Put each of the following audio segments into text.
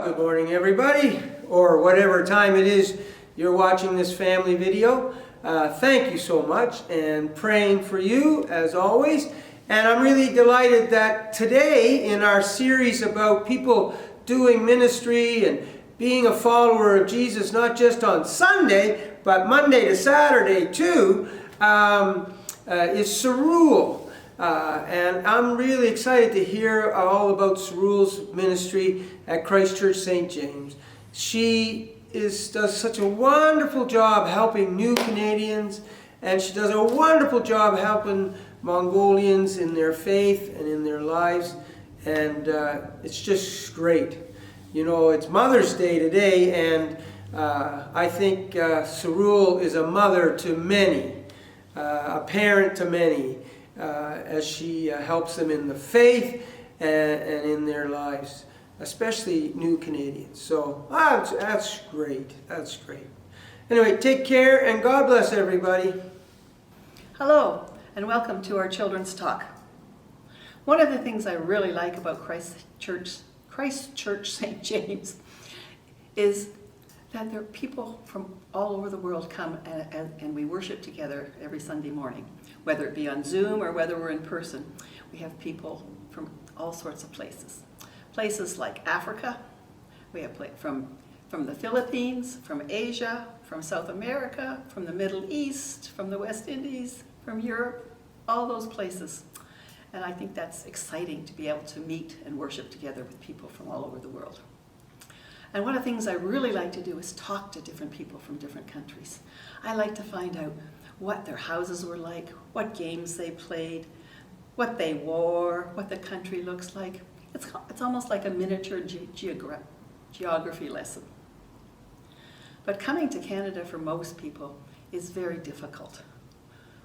Good morning, everybody, or whatever time it is you're watching this family video. Thank you so much, and praying for you as always. And I'm really delighted that today in our series about people doing ministry and being a follower of Jesus, not just on Sunday, but Monday to Saturday too, is Saruul. And I'm really excited to hear all about Saruul's ministry at Christ Church St. James. She does such a wonderful job helping new Canadians, and she does a wonderful job helping Mongolians in their faith and in their lives, and it's just great. You know, it's Mother's Day today, and I think Saruul is a mother to many, a parent to many, as she helps them in the faith and in their lives, especially new Canadians. So that's great. That's great. Anyway, take care and God bless everybody. Hello and welcome to our Children's Talk. One of the things I really like about Christ Church St. James is that there are people from all over the world come and we worship together every Sunday morning. Whether it be on Zoom or whether we're in person, we have people from all sorts of places. Places like Africa, we have from the Philippines, from Asia, from South America, from the Middle East, from the West Indies, from Europe, all those places. And I think that's exciting to be able to meet and worship together with people from all over the world. And one of the things I really like to do is talk to different people from different countries. I like to find out what their houses were like, what games they played, what they wore, what the country looks like. It's almost like a miniature geography lesson. But coming to Canada for most people is very difficult.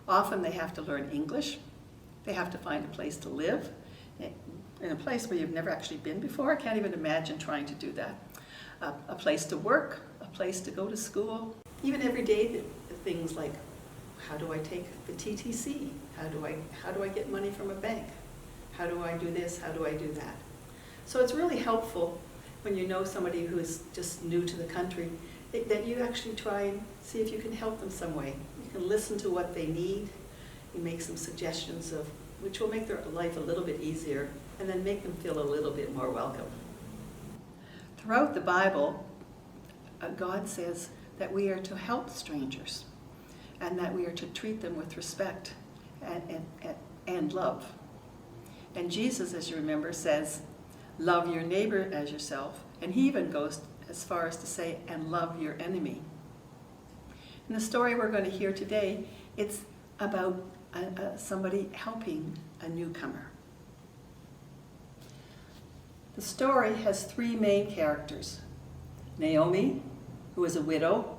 Often they have to learn English. They have to find a place to live in a place where you've never actually been before. I can't even imagine trying to do that. A place to work, a place to go to school. Even everyday things like, how do I take the TTC? How do I get money from a bank? How do I do this? How do I do that? So it's really helpful when you know somebody who is just new to the country that you actually try and see if you can help them some way. You can listen to what they need. You make some suggestions of which will make their life a little bit easier and then make them feel a little bit more welcome. Throughout the Bible, God says that we are to help strangers and that we are to treat them with respect and love. And Jesus, as you remember, says, love your neighbor as yourself. And he even goes as far as to say, and love your enemy. In the story we're going to hear today, it's about somebody helping a newcomer. The story has three main characters. Naomi, who is a widow,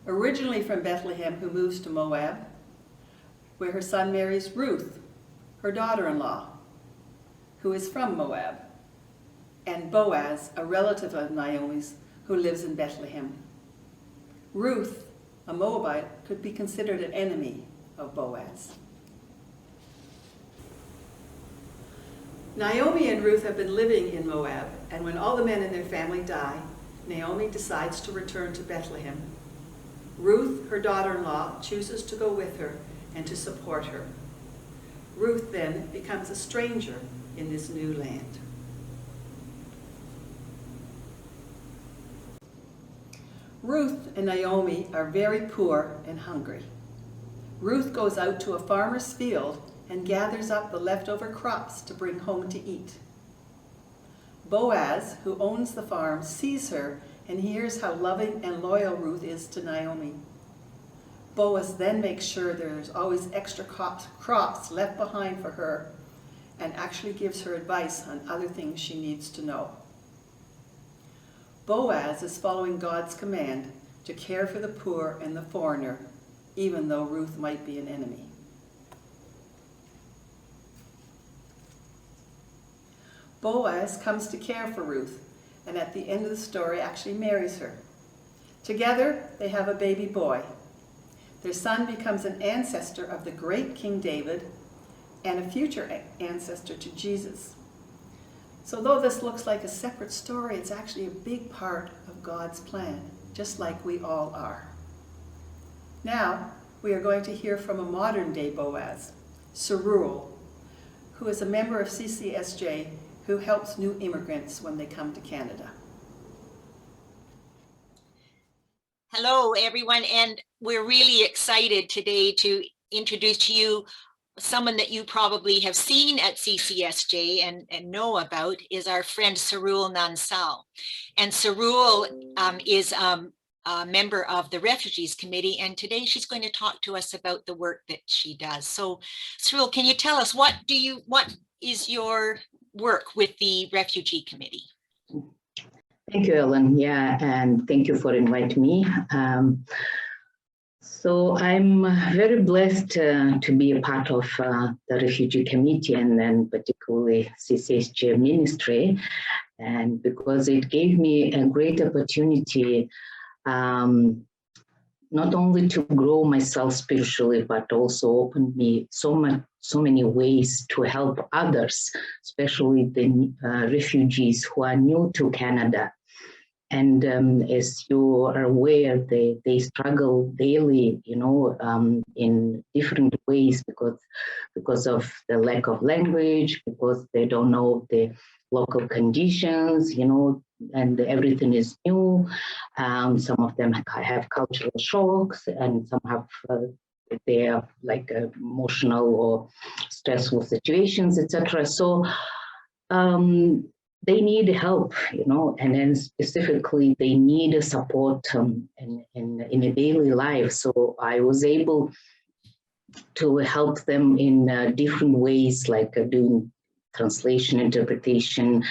originally from Bethlehem, who moves to Moab, where her son marries Ruth, her daughter-in-law, who is from Moab, and Boaz, a relative of Naomi's, who lives in Bethlehem. Ruth, a Moabite, could be considered an enemy of Boaz. Naomi and Ruth have been living in Moab, and when all the men in their family die, Naomi decides to return to Bethlehem. Ruth, her daughter-in-law, chooses to go with her and to support her. Ruth then becomes a stranger in this new land. Ruth and Naomi are very poor and hungry. Ruth goes out to a farmer's field and gathers up the leftover crops to bring home to eat. Boaz, who owns the farm, sees her and hears how loving and loyal Ruth is to Naomi. Boaz then makes sure there's always extra crops left behind for her and actually gives her advice on other things she needs to know. Boaz is following God's command to care for the poor and the foreigner, even though Ruth might be an enemy. Boaz comes to care for Ruth, and at the end of the story actually marries her. Together, they have a baby boy. Their son becomes an ancestor of the great King David and a future ancestor to Jesus. So though this looks like a separate story, it's actually a big part of God's plan, just like we all are. Now, we are going to hear from a modern-day Boaz, Saruul, who is a member of CCSJ who helps new immigrants when they come to Canada. Hello, everyone, and we're really excited today to introduce to you someone that you probably have seen at CCSJ and know about is our friend Saruul Nansal. And Saruul is a member of the Refugees Committee, and today she's going to talk to us about the work that she does. So Saruul, can you tell us what is your work with the Refugee Committee? Thank you, Ellen. Yeah, and thank you for inviting me. So I'm very blessed to be a part of the Refugee Committee and then particularly CCSJ ministry, and because it gave me a great opportunity not only to grow myself spiritually, but also opened me so many ways to help others, especially the refugees who are new to Canada. And as you are aware, they struggle daily, in different ways because of the lack of language, because they don't know the local conditions, and everything is new. Some of them have cultural shocks, and some have they are like emotional or stressful situations, etc. So they need help, and then specifically they need a support in a daily life. So I was able to help them in different ways, like doing translation, interpretation,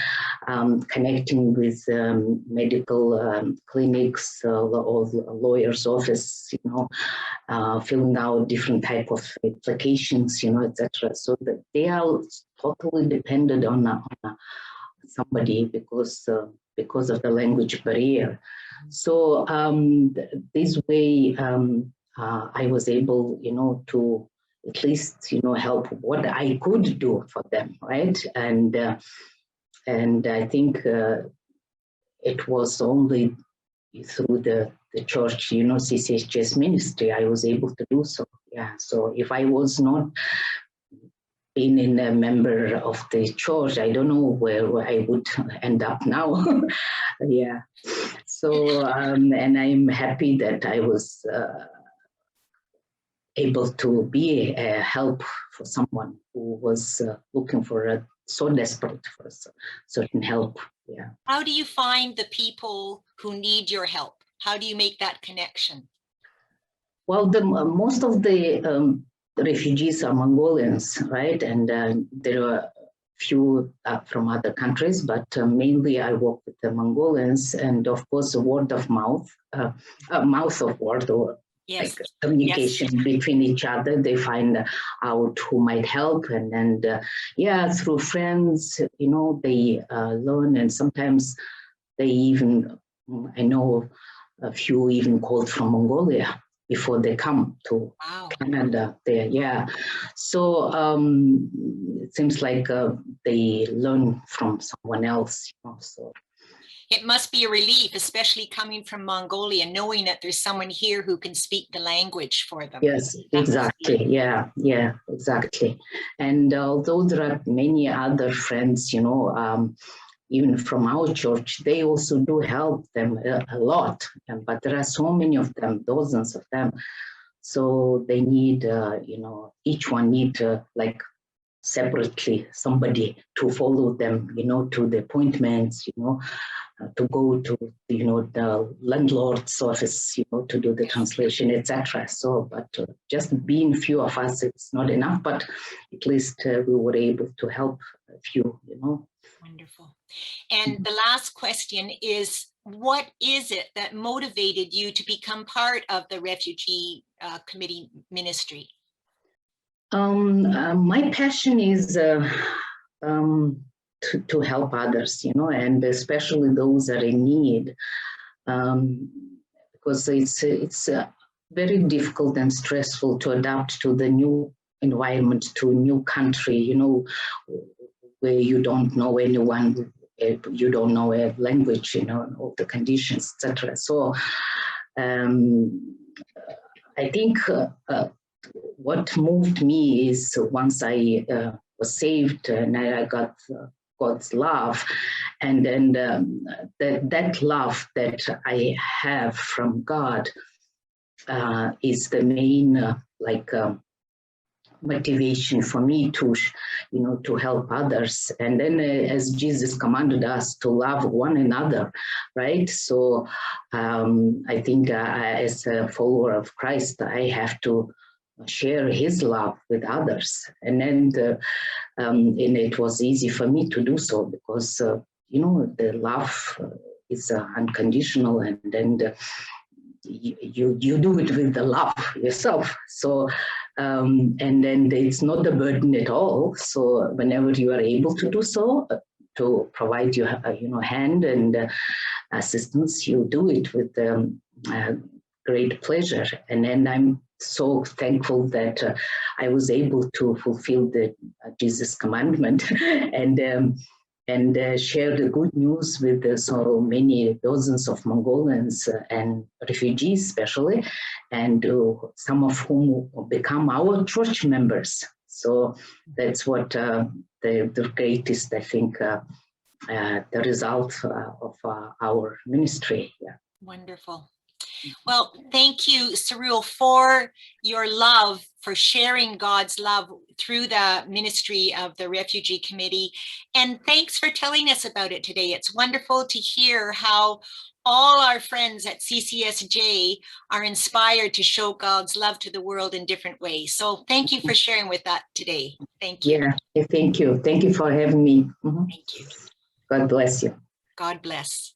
connecting with medical clinics or lawyer's office, filling out different type of applications, etc. So that they are totally dependent on somebody because of the language barrier. So this way I was able, to at least, help what I could do for them, right? And I think it was only through the church, CCHS ministry, I was able to do so. Yeah. So if I was not being a member of the church, I don't know where I would end up now. Yeah. So, and I'm happy that I was able to be a help for someone who was looking for so desperate for certain help. Yeah. How do you find the people who need your help? How do you make that connection? Well, most of the refugees are Mongolians, right? And there are few from other countries, but mainly I work with the Mongolians, and of course, word of mouth, mouth of word, or yes. like communication between each other. They find out who might help, and yeah, through friends, they learn, and sometimes they even, I know a few even called from Mongolia before they come to Canada there. Yeah. So it seems like they learn from someone else, so. It must be a relief, especially coming from Mongolia, knowing that there's someone here who can speak the language for them. Yes, exactly. Yeah, exactly. And although there are many other friends, even from our church, they also do help them a lot. But there are so many of them, dozens of them. So they need, each one need like separately somebody to follow them, to the appointments, to go to, the landlord's office, to do the translation, etc. So, but just being few of us, it's not enough, but at least we were able to help a few, Wonderful. And the last question is, what is it that motivated you to become part of the Refugee Committee ministry? My passion is to help others, and especially those that are in need, because it's very difficult and stressful to adapt to the new environment, to a new country, where you don't know anyone, you don't know a language, all the conditions, etc. So I think what moved me is once I was saved and I got God's love, and then that love that I have from God is the main motivation for me to to help others. And then as Jesus commanded us to love one another, right? So I think as a follower of Christ, I have to share his love with others. And then and it was easy for me to do so because the love is unconditional, and then you do it with the love yourself. So and then it's not a burden at all. So whenever you are able to do so, to provide your hand and assistance, you do it with great pleasure. And then I'm so thankful that I was able to fulfill the Jesus commandment and share the good news with so many dozens of Mongolians and refugees especially, and some of whom become our church members. So that's what the greatest, I think, the result of our ministry. Yeah. Wonderful. Well, thank you, Saruul, for your love, for sharing God's love through the ministry of the Refugee Committee. And thanks for telling us about it today. It's wonderful to hear how all our friends at CCSJ are inspired to show God's love to the world in different ways. So thank you for sharing with that today. Thank you. Yeah, thank you. Thank you for having me. Thank you. God bless you. God bless.